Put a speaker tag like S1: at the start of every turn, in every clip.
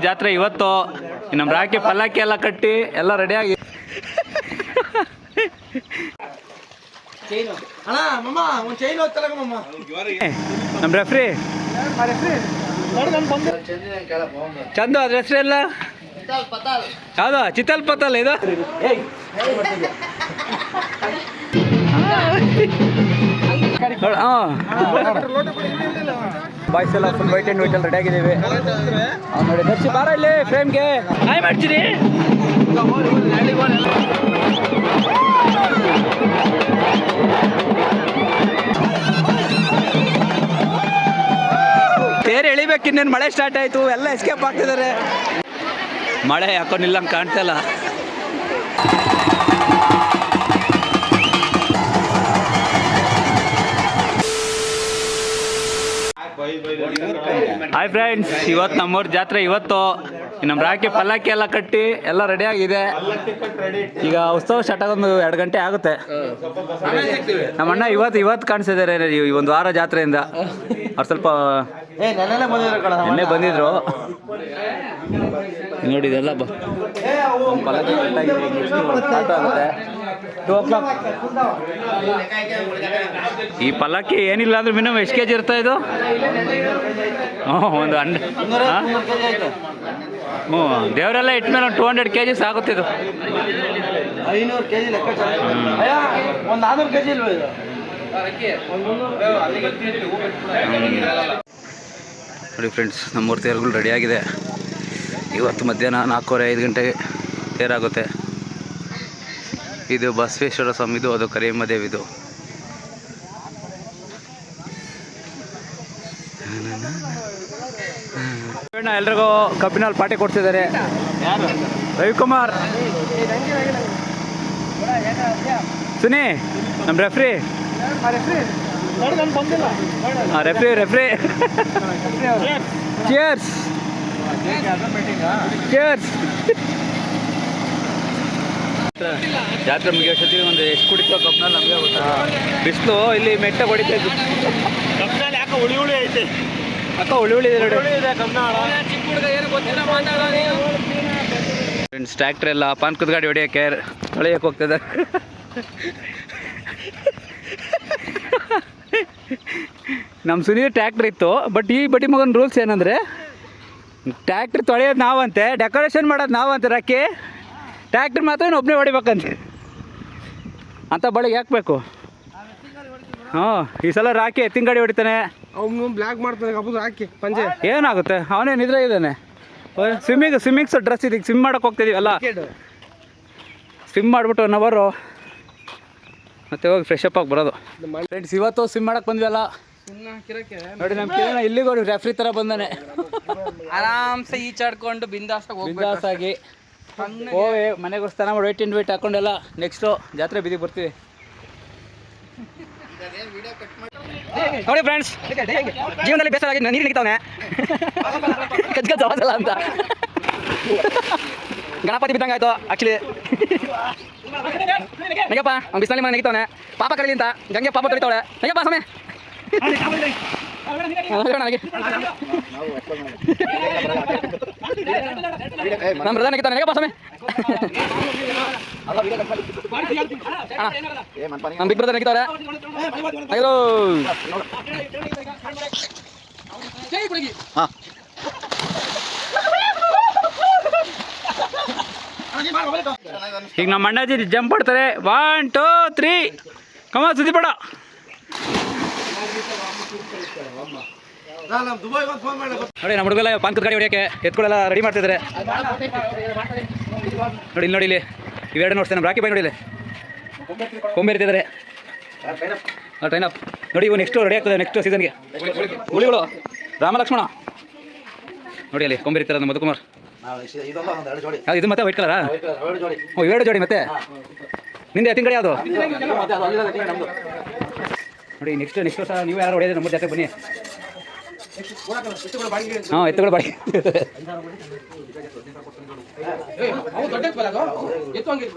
S1: ಜಾತ್ರೆ ಇವತ್ತು ನಮ್ಮ ರಾಕಿ ಪಲ್ಲಕ್ಕಿ ಎಲ್ಲ ಕಟ್ಟಿ ಎಲ್ಲ ರೆಡಿಯಾಗಿ ನಮ್ಮ ರೆಫ್ರಿ ಚಂದು ಅದ್ರ ಹೆಸರು ಎಲ್ಲ ಯಾವುದು ಚಿತ್ತಲ್ ಪತಲ್ ಇದು ಬಾಯ್ಸ್ ಎಲ್ಲ ಫುಲ್ ವೈಟ್ ಆ್ಯಂಡ್ ವೈಟ್ ಅಲ್ಲಿ ರೆಡಿ ಆಗಿದ್ದೀವಿ. ನೋಡಿ ದರ್ಶಿ ಬಾರ ಇಲ್ಲಿ ಫ್ರೇಮ್ಗೆ ಹಾಯ್ ಮಾಡ್ತೀರಿ. ತೇರು ಎಳಿಬೇಕು, ಇನ್ನೇನು ಮಳೆ ಸ್ಟಾರ್ಟ್ ಆಯಿತು, ಎಲ್ಲ ಎಸ್ಕೇಪ್ ಆಗ್ತಿದ್ದಾರೆ. ಮಳೆ ಯಾಕೋ ನಿಲ್ಲಂಗೆ ಕಾಣ್ತಲ್ಲ. ಹಾಯ್ ಫ್ರೆಂಡ್ಸ್, ಇವತ್ತು ನಮ್ಮೂರ ಜಾತ್ರೆ. ಇವತ್ತು ನಮ್ಮ ರಾಕಿ ಪಲ್ಲಕ್ಕಿ ಎಲ್ಲ ಕಟ್ಟಿ ಎಲ್ಲ ರೆಡಿಯಾಗಿದೆ. ಈಗ ಉತ್ಸವ ಸ್ಟಾರ್ಟ್ ಆಗೋದು 2 ಗಂಟೆ ಆಗುತ್ತೆ. ನಮ್ಮ ಅಣ್ಣ ಇವತ್ತು ಕಾಣಿಸಿದ್ದಾರೆ ಈ ಒಂದು ವಾರ ಜಾತ್ರೆಯಿಂದ. ಅವ್ರು ಸ್ವಲ್ಪ ನೆನ್ನೆ ಬಂದಿದ್ರು. ನೋಡಿ ಇದೆಲ್ಲ ಪಲ್ಲಕ್ಕಿ ಸ್ಟಾರ್ಟ್ ಆಗುತ್ತೆ 2 o'clock. ಈ ಪಲ್ಲಕ್ಕಿ ಏನಿಲ್ಲ ಅಂದ್ರೆ ಮಿನಿಮಮ್ ಎಷ್ಟು ಕೆಜಿ ಇರ್ತಾ ಇದು? ಒಂದು ದೇವರೆಲ್ಲ ಇಟ್ಮೇಲೆ ಒಂದು 200 kgs ಆಗುತ್ತೆ ಇದು.
S2: 500 kg ಲೆಕ್ಕ. ಒಂದು 400 kg ಇಲ್ವ ಇದು?
S1: ನೋಡಿ ಫ್ರೆಂಡ್ಸ್, ನಮ್ಮೂರು ತೇರುಗಳು ರೆಡಿಯಾಗಿದೆ. ಇವತ್ತು ಮಧ್ಯಾಹ್ನ 4:30-5 ಗಂಟೆಗೆ ತೇರಾಗುತ್ತೆ. ಇದು ಬಸವೇಶ್ವರ ಸ್ವಾಮಿದು, ಅದು ಕರಿಯಮ್ಮ ದೇವಿದು. ಎಲ್ರಿಗೂ ಕಬ್ಬಿನಲ್ಲಿ ಪಾರ್ಟಿ ಕೊಡ್ತಿದ್ದಾರೆ. ರವಿಕುಮಾರ್, ಸುನಿ, ನಮ್ಮ ರೆಫ್ರಿ ರೆಫ್ರಿ ಚಿಯರ್ಸ್ ಚಿಯರ್ಸ್. ಜಾತ್ರೆ ಮುಗಿಯೋಷ್ಟೊತ್ತಿಗೆ ಒಂದು ಎಷ್ಟು ಕುಡಿತೋ ಕಬ್ನಲ್ಲಿ ನಮಗೆ ಗೊತ್ತಾ. ಬಿಸಿಲು ಇಲ್ಲಿ ಮೆಟ್ಟ ಹೊಡಿತಾ ಇದ್ದು.
S2: ಕಬ್ನಲ್ಲಿ ಯಾಕೆ ಹುಳಿ ಐತೆ?
S1: ಅಕ್ಕ ಹುಳಿ ಇದೆ ನೋಡಿ ಫ್ರೆಂಡ್ಸ್. ಟ್ರ್ಯಾಕ್ಟರ್ ಎಲ್ಲ ಪಾನ್ಕದ ಗಾಡಿ ಹೊಡಿಯೋಕ್ಕೆ ತೊಳೆಯೋಕೆ ಹೋಗ್ತದೆ. ನಮ್ಮ ಸುನೀಲ್ ಟ್ರ್ಯಾಕ್ಟರ್ ಇತ್ತು. ಬಟ್ ಈ ಬಡ್ಡಿ ಮಗನ ರೂಲ್ಸ್ ಏನಂದರೆ, ಟ್ರ್ಯಾಕ್ಟ್ರ್ ತೊಳೆಯೋದು ನಾವಂತೆ, ಡೆಕೋರೇಷನ್ ಮಾಡೋದು ನಾವಂತೆ. ರಾಕಿ ಟ್ರ್ಯಾಕ್ಟ್ರ್ ಮಾತ್ರ ಒಬ್ಬನೇ ಹೊಡಿಬೇಕಂತೆ. ಅಂಥ ಬಳಿಗೆ ಹಾಕಬೇಕು. ಈ ಸಲ ರಾಕಿ ಎತ್ತಿನ ಗಾಡಿ ಹೊಡಿತಾನೆ.
S2: ಅವನು ಬ್ಲ್ಯಾಕ್ ಮಾಡ್ತಾನೆ ಕಬ್ಬು ಹಾಕಿ ಪಂಚೆ.
S1: ಏನಾಗುತ್ತೆ, ಅವನೇನು ಇದ್ರೆ ಇದ್ದಾನೆ. ಸ್ವಿಮ್ಮಿಂಗ್ಸ್ ಡ್ರೆಸ್ ಇದೀಗ ಸ್ವಿಮ್ ಮಾಡೋಕೆ ಹೋಗ್ತಿದ್ದೀವಲ್ಲ, ಸ್ವಿಮ್ ಮಾಡಿಬಿಟ್ಟು 1 hour ಮತ್ತೆ ಹೋಗಿ ಫ್ರೆಶ್ ಅಪ್ ಆಗಿ ಬರೋದು. ಫ್ರೆಂಡ್ಸ್, ಇವತ್ತು ಸ್ವಿಮ್ ಮಾಡೋಕೆ ಬಂದ್ವಲ್ಲ. ನೋಡಿ ನಮ್ಮ ಕಿರಣ ಇಲ್ಲಿಗೂ ರೆಫ್ರಿ ಥರ ಬಂದಾನೆ.
S3: ಆರಾಮ್ಸೆ ಈಚಾಡ್ಕೊಂಡು
S1: ಬಿಂದಾಸಾಗಿ ಹೋಗಿ ಮನೆಗೆ ಸ್ನಾನ ಮಾಡಿ ವೇಟ್ ವೇಟ್ ಹಾಕೊಂಡೆಲ್ಲ ನೆಕ್ಸ್ಟು ಜಾತ್ರೆ ಬೀದಿಗೆ ಬರ್ತೀವಿ.
S3: ನೋಡಿ ಫ್ರೆಂಡ್ಸ್, ಜೀವನದಲ್ಲಿ ಬೇಸರ ಆಗಿ ನೀರು ನಿಗ್ತಾವನೆ ಕಜ್ಜಲ್ಲ ಅಂತ ಗಣಪತಿ ಬಿದ್ದಂಗೆ ಆಯ್ತು ಆಕ್ಚುಲಿ. ನಗಪ್ಪ ಅವ್ನು ಬಿಸಿಲಲ್ಲಿ ಮನೆ ನೆಗಿತಾವನೆ. ಪಾಪ ಕರೀಲಿ ಅಂತ ಗಂಗೆ ಪಾಪ ತೊಳಿತಾವಳೆ. ನಗಪ್ಪ ಸಮಯ ನಮ್ಮ ಬ್ರದರ್ ನೆಗಿತಾನೆ. ನಗಪ್ಪ ಸಮಯ ನಮ್ಮ ಬಿಗ್ ಬ್ರದರ್ ನೆಗಿತಾವ್ರೆ. ಅಯ್ಯೋ
S1: ಈಗ ನಮ್ಮ ಅಣ್ಣಾಜಿ ಜಂಪ್ ಮಾಡ್ತಾರೆ. 1 2 3 ಕಮ ಸುದ್ದಿ ಪಡ. ನೋಡಿ ನಮ್ಮ ಹುಡುಗಲ್ಲ ಪಾನ್ಕದ ಗಾಡಿ ಹೊಡಿಯೋಕ್ಕೆ ಎತ್ಕೊಳ್ಳೆಲ್ಲ ರೆಡಿ ಮಾಡ್ತಿದ್ದಾರೆ. ನೋಡಿ ಇಲ್ಲಿ ನೋಡಿ, ಇಲ್ಲಿ ಇವೆರಡು ನೋಡ್ತೇನೆ. ನಮ್ಮ ರಾಕಿ ಬಾಯಿ ನೋಡಿ, ಇಲ್ಲಿ ಕೊಂಬೆ ಇರ್ತಿದ್ದಾರೆ. ಟ್ರೈನ್ ಅಪ್ ನೋಡಿ. ಇವು ನೆಕ್ಸ್ಟು ರೆಡಿ ಆಗ್ತದೆ ನೆಕ್ಸ್ಟ್ ಸೀಸನ್ಗೆ. ಹುಳಿಗಳು ರಾಮಲಕ್ಷ್ಮಣ ನೋಡಿ, ಅಲ್ಲಿ ಕೊಂಬೆ ಇರ್ತಾರೆ. ನಮ್ಮ ಮಧುಕುಮಾರ್ ಇದು ಮತ್ತೆ ವೈಟ್ ಕಲರಾ? 2 ಜೋಡಿ. ಮತ್ತೆ ನಿಂದೆ ಎತ್ತಿನ ಗಾಡಿ ಯಾವುದು ನೋಡಿ. ನೆಕ್ಸ್ಟ್ ವರ್ಷ ನೀವು ಯಾರು ಹೊಡೆಯೋದು ನಮ್ಮ ಜಾತ್ರೆ ಬನ್ನಿ. ಎತ್ತುಗಳು ಬಾಡಿ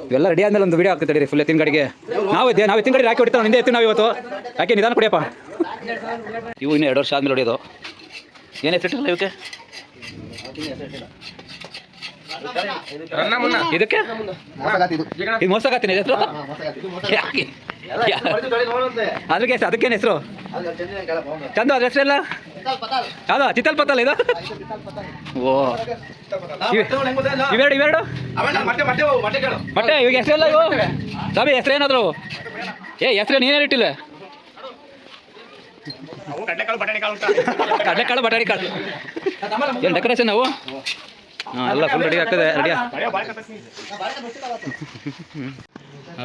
S1: ಇವೆಲ್ಲ ರೆಡಿ ಆದ್ಮೇಲೆ ಒಂದು ವಿಡಿಯೋ ಆಗ್ತದೆ ಫುಲ್ ಎತ್ತಿನ ಗಾಡಿಗೆ. ನಾವು ಎತ್ತಿನ ಗಾಡಿ ರಾಕಿ ಹೊಡಿತಾವೆ. ನಿಂದೆ ಎತ್ತಿ ನಾವು ಇವತ್ತು ಯಾಕೆ ನಿಧಾನ ಕುಡಿಯಪ್ಪ. ಇವು ಇನ್ನೂ 2 ವರ್ಷ ಆದ್ಮೇಲೆ ಹೊಡೆಯೋದು. ಏನು ಹೆಸರಿಟ್ಟಲ್ಲ ಇವಕ್ಕೆ? ಇದಕ್ಕೆ ಇದು ಮೋಸಗಾತೀನಿ ಹೆಸರು ಅದಕ್ಕೆ ಅದಕ್ಕೇನು ಹೆಸರು ಚಂದು ಅದ್ರ ಹೆಸರೆಲ್ಲ ಯಾವುದು ಚಿತ್ತಲ್ ಪತ್ತಲ್ ಇದು ಓ ಇವೆರಡು ಮೊಟ್ಟೆ ಇವಾಗ ಹೆಸರೆಲ್ಲ ಇವು ಸ್ವಾಮಿ ಹೆಸರೇನಾದ್ರು ಹೆಸರು ನೀನೇ ಇಟ್ಟಿಲ್ಲ ಕಡಲೆಕಾಳು ಬಟಾಣಿ ಕಾಳು ಏನು ಡೆಕೋರೇಷನ್ ನಾವು ಹಾಂ ಎಲ್ಲ ಫುಲ್ ರೆಡಿ ಆಗ್ತದೆ ರೆಡಿಯಾ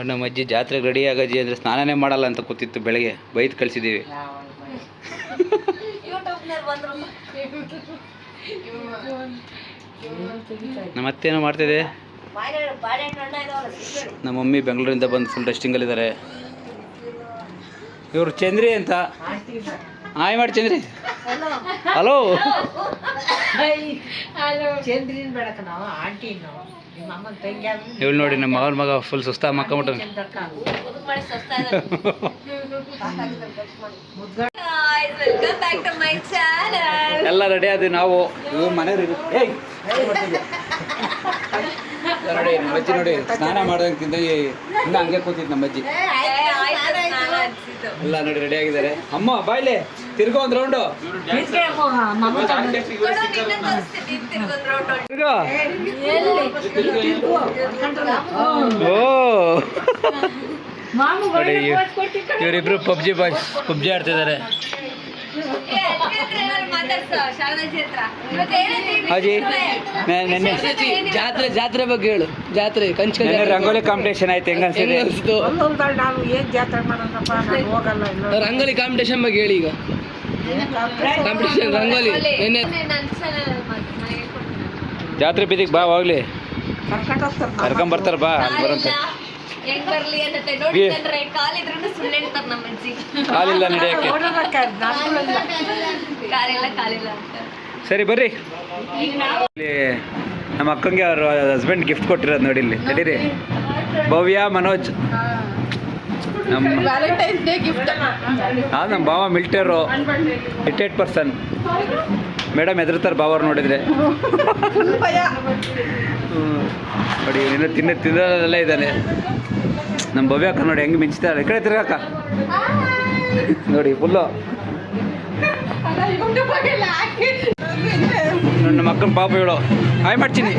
S1: ನಮ್ಮ ಅಜ್ಜಿ ಜಾತ್ರೆಗೆ ರೆಡಿ ಆಗಜ್ಜಿ ಅಂದರೆ ಸ್ನಾನನೇ ಮಾಡಲ್ಲ ಅಂತ ಕೂತಿತ್ತು ಬೆಳಗ್ಗೆ ಬೈದು ಕಳಿಸಿದ್ದೀವಿ ನಮ್ಮ ಅತ್ತೇನೋ ಮಾಡ್ತಿದೆ ನಮ್ಮ ಮಮ್ಮಿ ಬೆಂಗಳೂರಿಂದ ಬಂದು ಫುಲ್ ರೆಸ್ಟಿಂಗಲ್ಲಿದ್ದಾರೆ ಇವರು ಚಂದ್ರಿ ಅಂತ ಹಾಯ್ ಮಾಡಿ ಚಂದ್ರಿ ಹಲೋ ಇವಳು ನೋಡಿ ನಮ್ಮ ಮಗನ ಮಗ ಫುಲ್ ಸುಸ್ತಾ ಮಕ್ಕಂಬಿಟ್ಟು ಎಲ್ಲ ರೆಡಿ ಆದ್ವಿ ನಾವು ಇವ್ರು ಮನೆಯವ್ರು ನೋಡಿ ನಮ್ಮ ಅಜ್ಜಿ ನೋಡಿ ಸ್ನಾನ ಮಾಡೋದಕ್ಕಿಂತ ಇನ್ನು ಹಂಗೆ ಕೂತಿದ್ದು ನಮ್ಮ ಅಜ್ಜಿ ಎಲ್ಲ ನೋಡಿ ರೆಡಿ ಆಗಿದ್ದಾರೆ ಅಮ್ಮ ಬಾಯ್ಲೆ ತಿರ್ಗೋ ಒಂದು ರೌಂಡು ಓ ನೋಡಿ ಇವರಿಬ್ರು ಪಬ್ಜಿ ಆಡ್ತಿದ್ದಾರೆ ಹಾಜಿ ನೆನ್ನೆ ಜಾತ್ರೆ ಬಗ್ಗೆ ಹೇಳು ಜಾತ್ರೆ ರಂಗೋಲಿ ಕಾಂಪಿಟೇಷನ್ ಆಯ್ತು ಹೆಂಗ ಅನ್ಸಿದೆ ರಂಗೋಲಿ ಕಾಂಪಿಟೇಷನ್ ಬಗ್ಗೆ ಹೇಳಿ ಈಗ ಕಾಂಪಿಟೇಷನ್ ರಂಗೋಲಿ ಜಾತ್ರೆ ಬೀದಿಗೆ ಬಾ ಹೋಗ್ಲಿ ಕರ್ಕೊಂಬರ್ತಾರ ಬಾ ಅಲ್ಲಿ ಬರಂತ ಕಾಲಿಲ್ಲ ನಡೆಯಕ್ಕೆ ಸರಿ ಬರ್ರಿ ಇಲ್ಲಿ ನಮ್ಮ ಅಕ್ಕಂಗೆ ಅವ್ರ ಹಸ್ಬೆಂಡ್ ಗಿಫ್ಟ್ ಕೊಟ್ಟಿರೋದು ನೋಡಿ ಇಲ್ಲಿ ನಡೀರಿ ಭವ್ಯ ಮನೋಜ್ ನಮ್ಮ ನಮ್ಮ ಭಾವ ಮಿಲ್ಟರು ರಿಟೈರ್ಡ್ ಪರ್ಸನ್ ಮೇಡಮ್ ಹೆದರ್ತಾರೆ ಭಾವ ಅವ್ರು ನೋಡಿದರೆ ನೋಡಿ ಇನ್ನೂ ತಿನ್ನೋದೆಲ್ಲ ಇದ್ದಾನೆ ನಮ್ಮ ಭವ್ಯ ಅಕ್ಕ ನೋಡಿ ಹೆಂಗೆ ಮಿಂಚ್ತಾರೆ ಈ ಕಡೆ ತಿರ್ಗಾಕ ನೋಡಿ ಫುಲ್ಲು ನಮ್ಮ ಅಕ್ಕನ ಪಾಪ ಹೇಳು ಹಾಯ್ ಮಾಡ್ತೀನಿ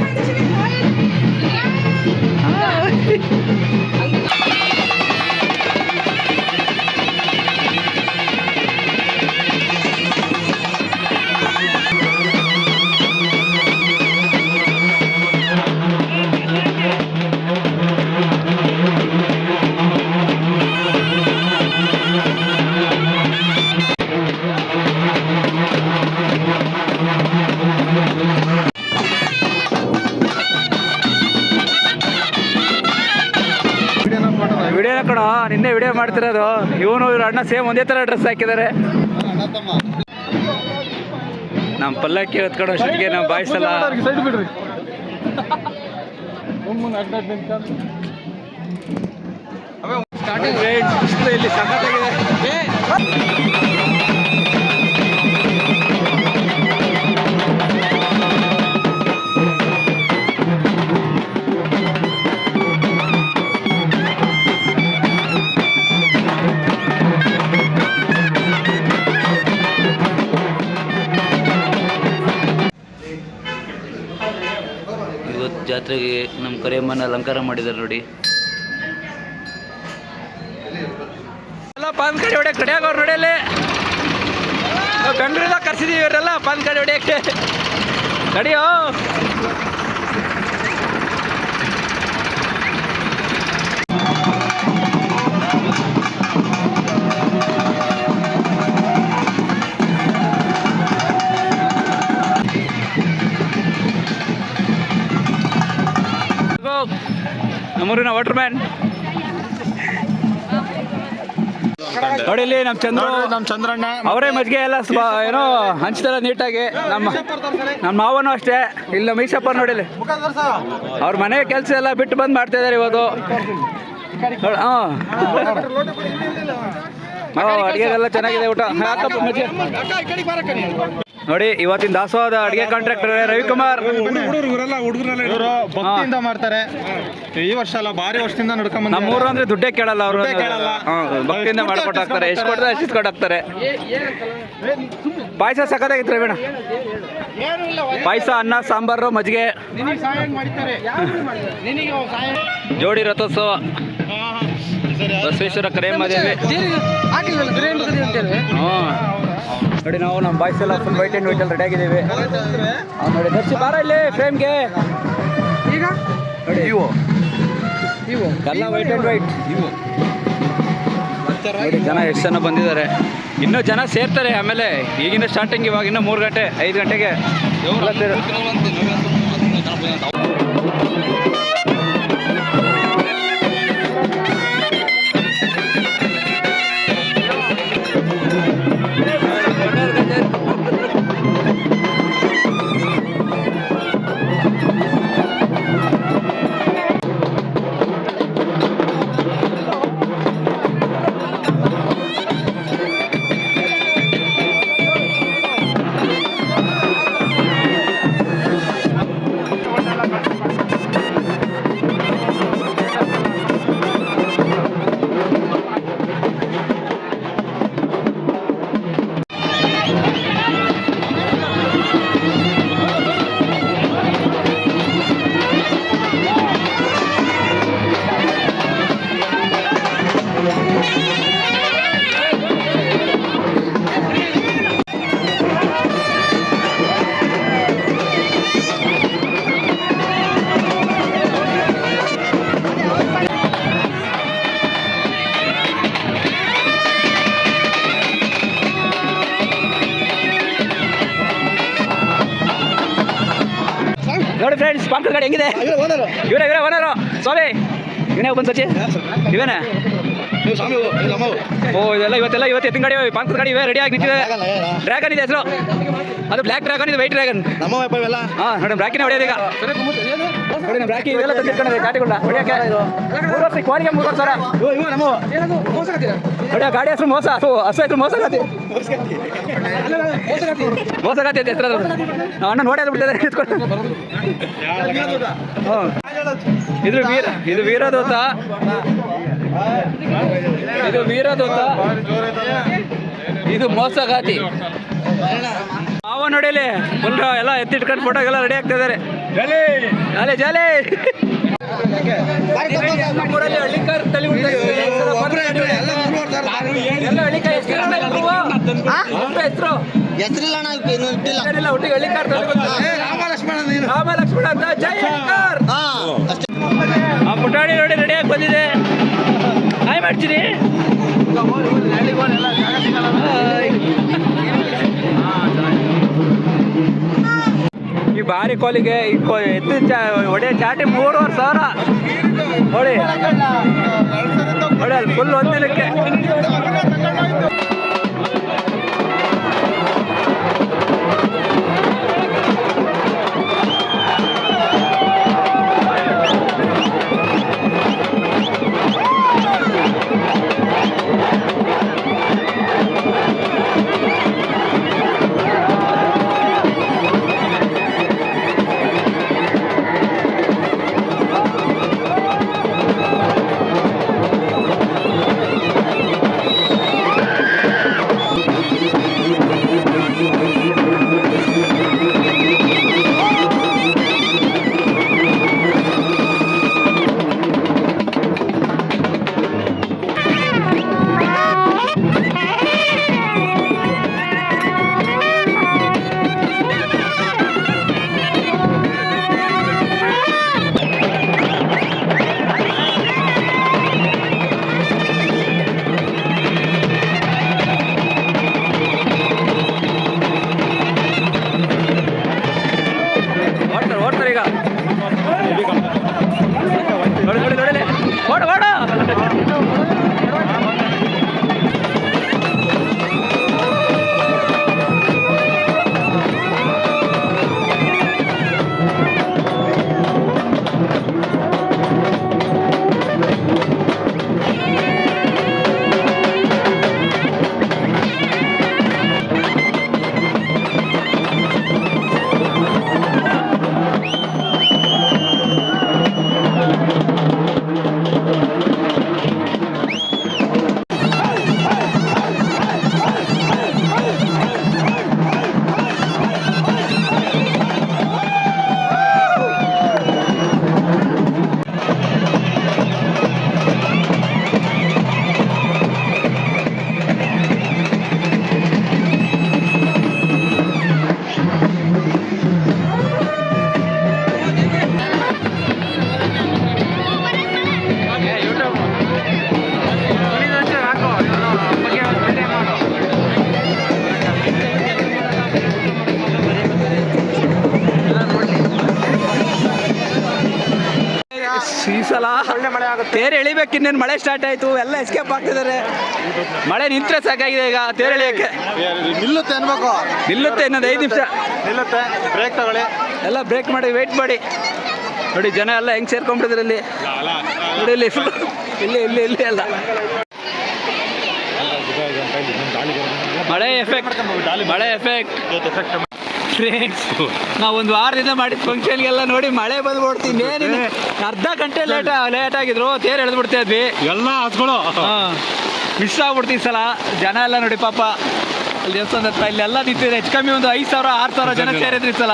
S1: ವಿಡಿಯೋನ ಕಣ ನಿನ್ನೆ ವಿಡಿಯೋ ಮಾಡ್ತಿರೋದು ಇವನು ಇವ್ರ ಅಣ್ಣ ಸೇಮ್ ಒಂದೇ ಥರ ಡ್ರೆಸ್ ಹಾಕಿದ್ದಾರೆ ನಮ್ಮ ಪಲ್ಲಕ್ಕಿ ಹೊತ್ಕೊಂಡು ಅಷ್ಟೊತ್ತಿಗೆ ನಾವು ಬಾಯಿಸಲ್ಲ ಸ್ಟಾರ್ಟಿಂಗ್ ಇಲ್ಲಿ ಸಖತ್ತಾಗಿದೆ ಜಾತ್ರೆಗೆ ನಮ್ಮ ಕರಿಯಮ್ಮನ ಅಲಂಕಾರ ಮಾಡಿದ್ದಾರೆ ನೋಡಿ ಎಲ್ಲ ಪಾನ್ ಕಡೆ ಹೊಡೆಯಕ್ಕೆ ರೆಡಿ ಆಗೋರು ನೋಡಿಯಲ್ಲಿ ಬೆಂಗಳೂರಿಂದ ಕರ್ಸಿದೀವಿ ಇವರೆಲ್ಲ ಪಾನ್ ಕಡೆ ಹೊಡೆಯಕ್ಕೆ ನಡಿಯೋ ನಮ್ಮೂರಿನ ವಾಟರ್ ಮ್ಯಾನ್ ನೋಡಿ ಇಲ್ಲಿ ನಮ್ಮ ಚಂದ್ರಣ್ಣ ಅವರೇ ಮಜ್ಜಿಗೆ ಎಲ್ಲ ಏನೋ ಹಂಚ್ತಾರೆ ನೀಟಾಗಿ ನಮ್ಮ ಮಾವನು ಅಷ್ಟೇ ಇಲ್ಲಿ ಮೈಸಪ್ಪ ನೋಡಿಲಿ ಅವ್ರ ಮನೆ ಕೆಲಸ ಎಲ್ಲ ಬಿಟ್ಟು ಬಂದು ಮಾಡ್ತಾ ಇದ್ದಾರೆ ಇವತ್ತು ಹಾಂ ಅಡುಗೆ ಎಲ್ಲ ಚೆನ್ನಾಗಿದೆ ಊಟ ಹಾಕಪ್ಪ ಮಜ್ಜಿಗೆ ನೋಡಿ ಇವತ್ತಿನ ದಾಸೋಹದ ಅಡುಗೆ ಕಾಂಟ್ರಾಕ್ಟರ್ ರವಿಕುಮಾರ್.
S4: ಇವರು ಭಕ್ತಿಯಿಂದ ಮಾಡ್ತಾರೆ. ಈ ವರ್ಷ ಅಲ್ಲ, ಭಾರಿ ವರ್ಷದಿಂದ ನಡ್ಕೊಂಡ್
S1: ನಮ್ಮೂರು ಅಂದ್ರೆ ದುಡ್ಡೇ ಕೇಳಲ್ಲ ಅವರು.
S4: ದುಡ್ಡೇ ಕೇಳಲ್ಲ.
S1: ಭಕ್ತಿಯಿಂದ ಮಾಡ್ಕೊಟ್ಟಾಗ್ತಾರೆ. ಎಷ್ಟು ಕೊಡ್ತಾರೆ ಅಷ್ಟು ಇಸ್ಕೊಟ್ಟಾಗ್ತಾರೆ. ಪಾಯಸ ಸಖತ್ತಾಗಿತ್ತು ರವೀಣ. ಪಾಯಸ, ಅನ್ನ, ಸಾಂಬಾರು, ಮಜ್ಜಿಗೆ. ಜೋಡಿ ರಥೋತ್ಸವ ಬಸವೇಶ್ವರ ಕರೇಮದೇವಿ. ನೋಡಿ ನಾವು ನಮ್ಮ ಬಾಯ್ಸ್ ಎಲ್ಲ ಫುಲ್ ವೈಟ್ ಆ್ಯಂಡ್ ವೈಟಲ್ಲಿ ರೆಡಿ ಆಗಿದ್ದೀವಿ. ನೋಡಿ ದರ್ಶಿ ಬಾರ ಇಲ್ಲಿ ಫ್ರೇಮ್ಗೆ. ಈಗ ನೋಡಿ ಇವು ಎಲ್ಲ ವೈಟ್ ಆ್ಯಂಡ್ ವೈಟ್. ನೋಡಿ ಜನ ಎಷ್ಟು ಜನ ಬಂದಿದ್ದಾರೆ. ಇನ್ನೂ ಜನ ಸೇರ್ತಾರೆ. ಆಮೇಲೆ ಈಗಿನ ಸ್ಟಾರ್ಟಿಂಗ್ ಇವಾಗ ಇನ್ನೂ 3 ಗಂಟೆ 5 ಗಂಟೆಗೆ ನೋಡಿ ಫ್ರೆಂಡ್ಸ್, ಪಾಂಕರ್ ಗಾಡಿ ಹೆಂಗಿದೆ? ಇವರೇ ಓನರು ಸ್ವಾಮಿ. ಇವನೇ ಬಂದು ಸಚಿ ಇವೇನೆ. ಓ ಇದೆಲ್ಲ ಇವತ್ತು ಎತ್ತಿನ ಗಾಡಿ, ಪಾಂಕರ್ ಗಾಡಿ ಇವೇ ರೆಡಿ ಆಗಿ ನಿಂತಿದೆ. ಡ್ರ್ಯಾಗನ್ ಇದೆ ಹೆಸರು. ಅದು ಬ್ಲ್ಯಾಕ್ ಡ್ರ್ಯಾಗನ್, ಇದು ವೈಟ್ ಡ್ರ್ಯಾಗನ್. ಹಾಂ ನೋಡಿ ಬ್ರ್ಯಾಕಿನ ಹೊಡೆಯೋದು ಈಗ. ನೋಡಿ ನಮ್ಮ ಬ್ರ್ಯಾಕಿ ಇವೆಲ್ಲ ತಂದಿಟ್ಕೊಂಡಿದೆ ಗಾಡಿಗಳನ್ನ ಹೊಡೆಯೋಕ್ಕೆ. 3 ವರ್ಷ ಕ್ವಾಲಿಗೆ 3 ವರ್ಷ ಹೊಡೆಯೋ ಗಾಡಿ ಹೆಸರು ಮೋಸ. ಹಸು ಹೆಸರು ಮೋಸಗಾತಿ ಅಂತ ಹೆಸರು. ನಾವು ಅಣ್ಣ ನೋಡೋದು ಬಿಟ್ಟಿದ್ದಾರೆ ಇಟ್ಕೊಂಡು. ಇದು ವೀರದೂತ. ಇದು ವೀರದೂತ, ಇದು ಮೋಸಗಾತಿ. ಅವ ನೋಡಿಲಿ ಫುಲ್ ಎಲ್ಲ ಎತ್ತಿಟ್ಕೊಂಡು ಫೋಟೋಗೆಲ್ಲ ರೆಡಿ ಆಗ್ತಾ ಇದ್ದಾರೆ. ಜಾಲೆ ಜಾಲೆ. ನಮ್ಮೂರಲ್ಲಿ ಹಳ್ಳಿಕಾರ್ ತಲೆ ಹೆಸರು. ಹೆಸರಿಲ್ಲ, ಒಟ್ಟಿಗೆ ಹಳ್ಳಿಕಾರ್ ತಲೆ. ರಾಮ ಲಕ್ಷ್ಮಣ ಅಂತ ಜಯಕಾರ್. ಆ ಪುಟಾಣಿ ನೋಡಿ ರೆಡಿಯಾಗಿ ಬಂದಿದೆ. ಹಾಯ್ ಮಾಡ್ತೀರಿ. ಈ ಭಾರಿ ಕೋಲಿಗೆ ಎತ್ತಿನ ಒಡೆ ಚಾಟಿ 3,500,000 ನೋಡಿ. ನೋಡಿ ಅಲ್ಲಿ ಫುಲ್ ಒಂದಿನಕ್ಕೆ. ಸಲ ತೇರು ಎಳಿಬೇಕು, ಇನ್ನೇನು ಮಳೆ ಸ್ಟಾರ್ಟ್ ಆಯಿತು, ಎಲ್ಲ ಎಸ್ಕೇಪ್ ಆಗ್ತಿದ್ದಾರೆ. ಮಳೆ ನಿಂತರೆ ಸಾಕಾಗಿದೆ ಈಗ ತೇರು ಎಳಿಯೋಕ್ಕೆ.
S4: ನಿಲ್ಲುತ್ತೆ ಅನ್ಬೇಕು.
S1: ನಿಲ್ಲುತ್ತೆ ಇನ್ನೊಂದು 5 ನಿಮಿಷ
S4: ನಿಲ್ಲುತ್ತೆ, ಬ್ರೇಕ್ ತಗೊಳ್ಳಿ.
S1: ಎಲ್ಲ ಬ್ರೇಕ್ ಮಾಡಿ ವೆಯ್ಟ್ ಮಾಡಿ. ನೋಡಿ ಜನ ಎಲ್ಲ ಹೆಂಗೆ ಸೇರ್ಕೊಂಡ್ಬಿಟ್ಟಿದ್ರು ಇಲ್ಲಿ. ನೋಡಿ ಇಲ್ಲಿ ಫುಲ್ ಇಲ್ಲಿ ಇಲ್ಲಿ ಇಲ್ಲಿ ಎಲ್ಲ ಮಳೆ ಎಫೆಕ್ಟ್. ಫ್ರೆಂಡ್ಸ್, ನಾವು ಒಂದು ವಾರದಿಂದ ಮಾಡಿದ ಫಂಕ್ಷನ್ಗೆಲ್ಲ ನೋಡಿ ಮಳೆ ಬಂದ್ಬಿಡ್ತೀವಿ. ಏನಿದೆ ಅರ್ಧ ಗಂಟೆ ಲೇಟ್ ಆಗಿದ್ರು, ತೇರು ಎಳೆದ್ಬಿಡ್ತಾ ಇದ್ವಿ
S4: ಎಲ್ಲ ಹಸ್ಗಳು.
S1: ಮಿಸ್ ಆಗ್ಬಿಡ್ತೀವಿ ಸಲ. ಜನ ಎಲ್ಲ ನೋಡಿ ಪಾಪ ಅಲ್ಲಿ ದೇವಸ್ಥಾನದ ಹತ್ರ ಇಲ್ಲೆಲ್ಲ ನಿಂತಿದೆ. ಹೆಚ್ಚು ಕಮ್ಮಿ ಒಂದು 5,000 6,000 ಜನ ಸೇರಿದ್ರಿ ಸಲ.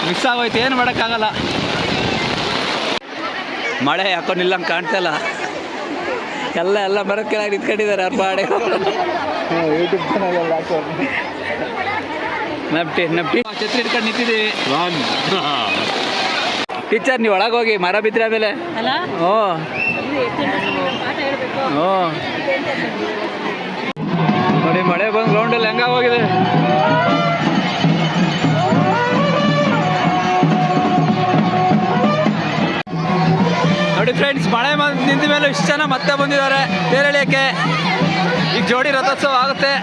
S1: ಮಿಸ್ ಆಗೋಯ್ತು, ಏನು ಮಾಡೋಕ್ಕಾಗಲ್ಲ. ಮಳೆ ಯಾಕೋ ನಿಲ್ಲಂಗೆ ಕಾಣ್ತಲ್ಲ. ಎಲ್ಲ ಮರದ ಕೆಳಗೆ ನಿಂತ್ಕೊಂಡಿದ್ದಾರೆ ಅವ್ರ ಪಾಡೆ. ಯೂಟ್ಯೂಬ್ ಚಾನಲ್ ನಮ್ಟಿ ಛತ್ರಿ ಹಿಡ್ಕೊಂಡು ನಿಂತಿದ್ದೀವಿ. ಟೀಚರ್ ನೀವು ಒಳಗೆ ಹೋಗಿ, ಮರ ಬಿದ್ದರೆ ಆಮೇಲೆ. ಹ್ಞೂ ನೋಡಿ ಮಳೆ ಬಂದು ಗ್ರೌಂಡಲ್ಲಿ ಹೆಂಗ ಹೋಗಿದೆ. ನೋಡಿ ಫ್ರೆಂಡ್ಸ್, ಮಳೆ ನಿಂತ ಮೇಲೆ ಇಷ್ಟು ಜನ ಮತ್ತೆ ಬಂದಿದ್ದಾರೆ ತೇರು ಎಳೆಯೋಕ್ಕೆ. ಈಗ ಜೋಡಿ ರಥೋತ್ಸವ ಆಗುತ್ತೆ.